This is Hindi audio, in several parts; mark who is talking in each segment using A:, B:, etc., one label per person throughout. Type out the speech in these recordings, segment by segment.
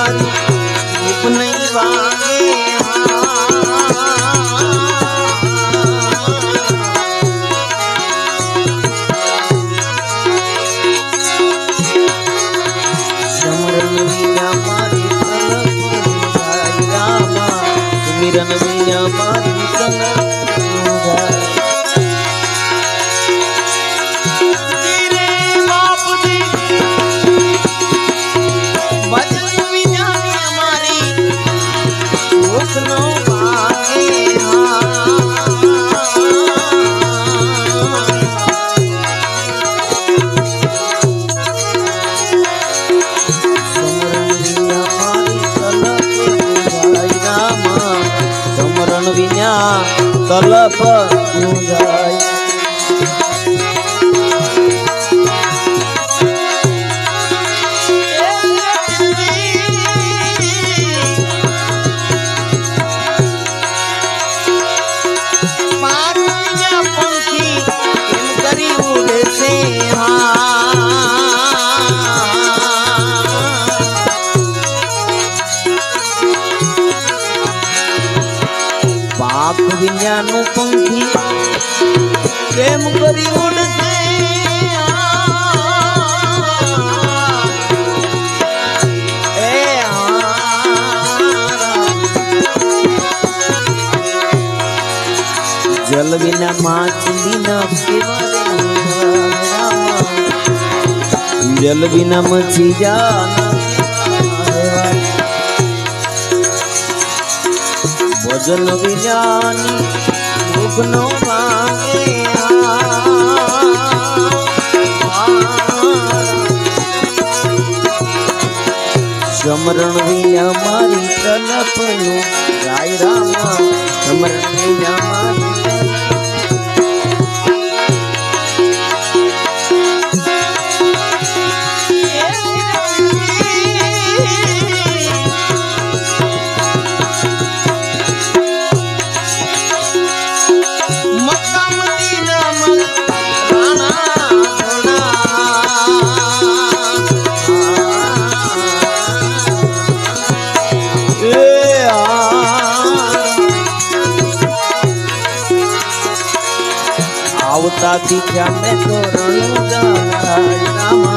A: मारी रूप नहीं वागे समरण विना मारी रामा सुमिरन विना मारी तलप जाय पंखी करी उड़े से बाप विज्ञानु पंखी केम करी उड़से जल बिना मछली न जल बिना मछली जाना भजन विज्ञानी रूप नो मांगे समरण विना मारी तलपनु गाय रामा समरण विना मारी आवता दिखा मैं तो रणुजा रामा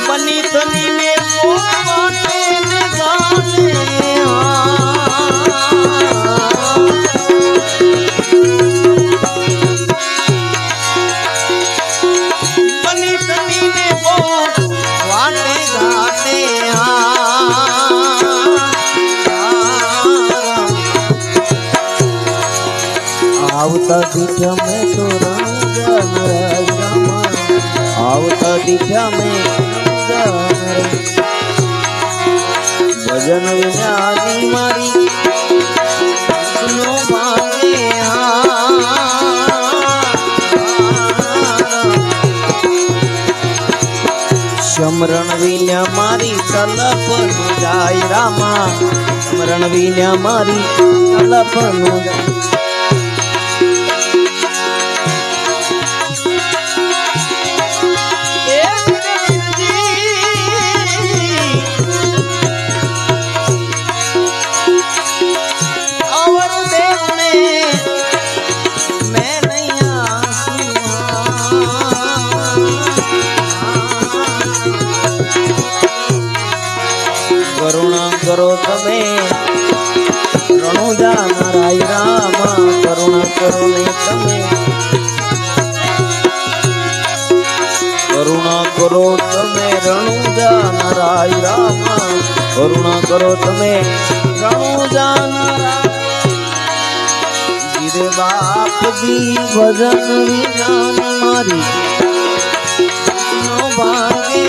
A: बनी तनी में मोहब्बते में गाने बनी तनी में मोहब्बते गाते आवता दिखा मैं तो रामा आवता दिखा मैं भजन विज्ञानी मारी सुनो मांगे समरण विना मारी तलप जाय रामा समरण विना मारी तलप जाय करुणा करो तमे रणुजा नाराय रामा करुणा करो ने तमे करुणा करो तमे रणुजा नाराय रामा करुणा करो तमे रणुजा नाराय गिरे बाप दी भजन विज्ञान मारी नो भागे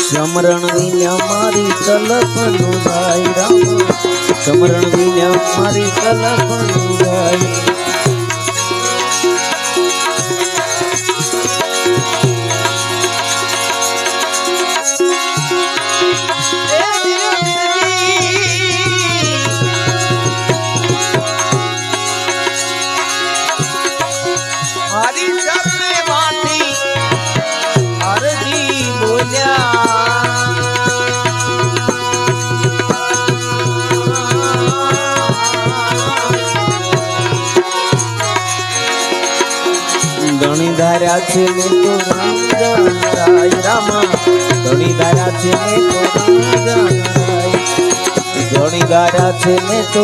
A: समरण विना मारी तलपनु गाय रामा समरण विना मारी तलपनु गाय ધાર્યા છે મેં તો રંજન રાય રામા ઘણી ધાર્યા છે મેં તો રંજન રાય ઘણી ધાર્યા છે મેં તો